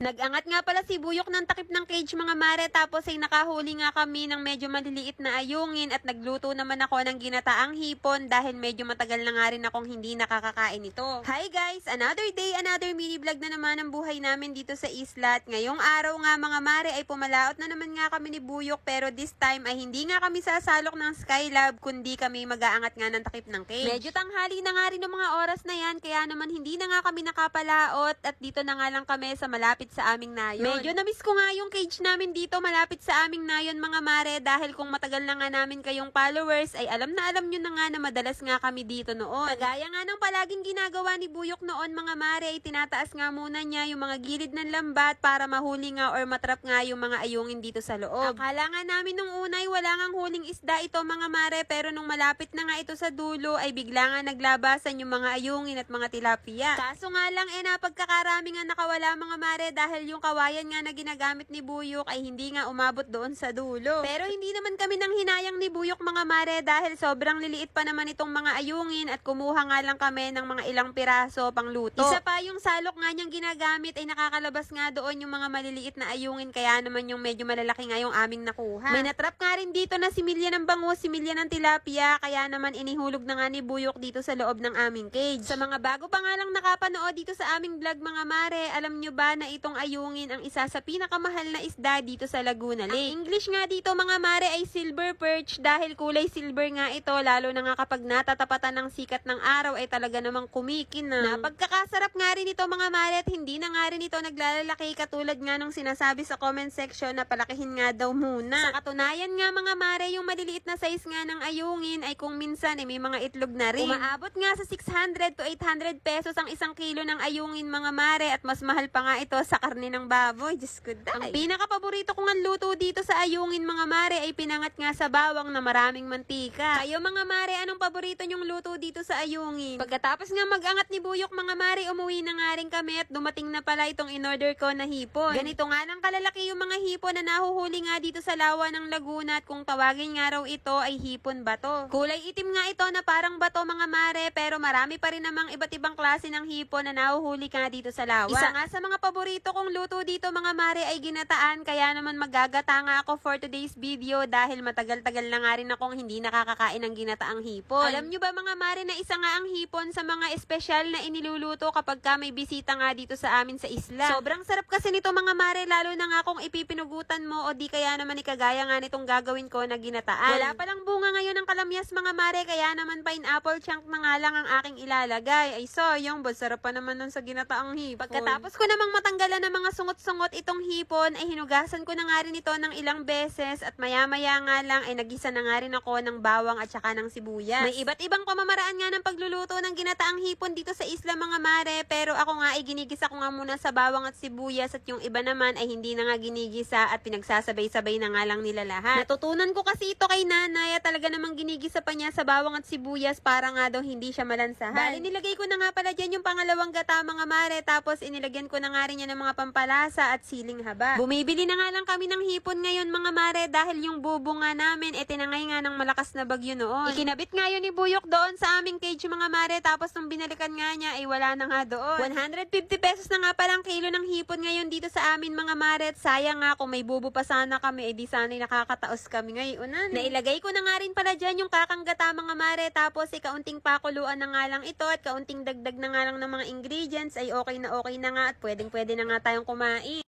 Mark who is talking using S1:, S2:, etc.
S1: Nag-angat nga pala si Buyok ng takip ng cage mga mare, tapos ay nakahuli nga kami ng medyo maliliit na ayungin at nagluto naman ako ng ginataang hipon dahil medyo matagal na nga rin akong hindi nakakakain ito. Hi guys! Another day, another mini vlog na naman ang buhay namin dito sa isla. At ngayong araw nga mga mare ay pumalaot na naman nga kami ni Buyok, pero this time ay hindi nga kami sasalok ng Skylab kundi kami mag-aangat nga ng takip ng cage. Medyo tanghali na nga rin ng mga oras na yan, kaya naman hindi na nga kami nakapalaot at dito na nga lang kami sa malapit sa aming nayon. Medyo na-miss ko nga yung cage namin dito malapit sa aming nayon mga mare, dahil kung matagal na nga namin kayong followers ay alam nyo na nga na madalas nga kami dito noon. Kagaya nga ng palaging ginagawa ni Buyok noon mga mare, ay tinataas nga muna niya yung mga gilid ng lambat para mahuli nga or matrap nga yung mga ayungin dito sa loob. Akala nga namin nung una ay wala ngang huling isda ito mga mare, pero nung malapit na nga ito sa dulo ay bigla nga naglabasan yung mga ayungin at mga tilapia. Kaso nga lang napagkakarami nga nakawala mga mare, dahil yung kawayan nga na ginagamit ni Buyok ay hindi nga umabot doon sa dulo. Pero hindi naman kami nang hinayang ni Buyok mga mare, dahil sobrang liliit pa naman itong mga ayungin at kumuha nga lang kami ng mga ilang piraso pang luto. Isa pa yung salok nga niyang ginagamit ay nakakalabas nga doon yung mga maliliit na ayungin, kaya naman yung medyo malalaki nga yung aming nakuha. May natrap nga rin dito na similya ng bangus, similya ng tilapia, kaya naman inihulog na nga ni Buyok dito sa loob ng aming cage. Sa mga bago pa nga lang nakapanood dito sa aming vlog mga mare, alam nyo ba na itong ayungin ang isa sa pinakamahal na isda dito sa Laguna Lake? Ang English nga dito mga mare ay silver perch, dahil kulay silver nga ito, lalo na nga kapag natatapatan ng sikat ng araw ay talaga namang kumikinang. Napagkakasarap nga rin ito mga mare, at hindi na nga rin ito naglalalaki katulad nga nung sinasabi sa comment section na palakihin nga daw muna. Sa katunayan nga mga mare, yung maliliit na size nga ng ayungin ay kung minsan ay may mga itlog na rin. Umaabot nga sa 600 to 800 pesos ang isang kilo ng ayungin mga mare, at mas mahal pa nga ito sa karne ng baboy. Diyos ko day. Ang pinaka-paborito kong luto dito sa ayungin mga mare ay pinangat nga sa bawang na maraming mantika. Kayo mga mare, anong paborito nyong luto dito sa ayungin? Pagkatapos nga mag-angat ni Buyok mga mare, umuwi na nga rin kami at dumating na pala itong in-order ko na hipon. Ganito nga lang kalalaki yung mga hipon na nahuhuli nga dito sa lawa ng Laguna, at kung tawagin nga raw ito ay hipon bato. Kulay itim nga ito na parang bato mga mare, pero marami pa rin namang iba't ibang klase ng hipon na nahuhuli ka dito sa lawa. Isa nga sa mga paborito kong luto dito mga mare ay ginataan, kaya naman magagata nga ako for today's video dahil matagal-tagal na nga rin akong hindi nakakakain ng ginataang hipon. Alam nyo ba mga mare na isa nga ang hipon sa mga espesyal na iniluluto kapag ka may bisita nga dito sa amin sa isla. Sobrang sarap kasi nito mga mare, lalo na nga kung ipipinugutan mo o di kaya naman ikagaya nga nitong gagawin ko na ginataan. Wala palang bunga ngayon ng kalamyas mga mare, kaya naman pineapple chunk na nga lang ang aking ilalagay. Ay sayang, sarap pa naman nun sa ginataang hipon. Pagkatapos ko namang matanggalan ng mga sungot-sungot itong hipon, ay hinugasan ko na nga rin ito ng ilang beses, at maya-maya nga lang ay nagisa na nga rin ako ng bawang at saka ng sibuyas. May iba't ibang pamamaraan nga ng pagluluto ng ginataang hipon dito sa isla mga mare, pero ako nga ay ginigisa ko nga muna sa bawang at sibuyas, at yung iba naman ay hindi na nga ginigisa at pinagsasabay-sabay na nga lang nila lahat. Natutunan ko kasi ito kay nanay, at talaga namang ginigisa pa niya sa bawang at sibuyas para nga daw hindi siya malansahan. Bali nilagay ko na nga pala dyan yung pangalawang gata mga mare, tapos inilagyan ko na nga rin yan ng mga pampalasa at siling haba. Bumibili na nga lang kami ng hipon ngayon mga mare, dahil yung bubo nga namin tinangay nga ng malakas na bagyo noon. Ikinabit nga yun ni Buyok doon sa aming cage mga mare, tapos nung binalikan nga niya ay wala na nga doon. 150 pesos na nga palang kilo ng hipon ngayon dito sa amin mga mare, at sayang nga kung may bubo pa sana kami, di sana'y nakakataos kami ngayon. Nailagay ko na nga rin pala dyan yung kakanggata mga mare, tapos kaunting pakuluan na nga lang ito at kaunting dagdag na nga lang ng mga ingredients ay okay na nga at pwedeng pwede na nga tayong kumain.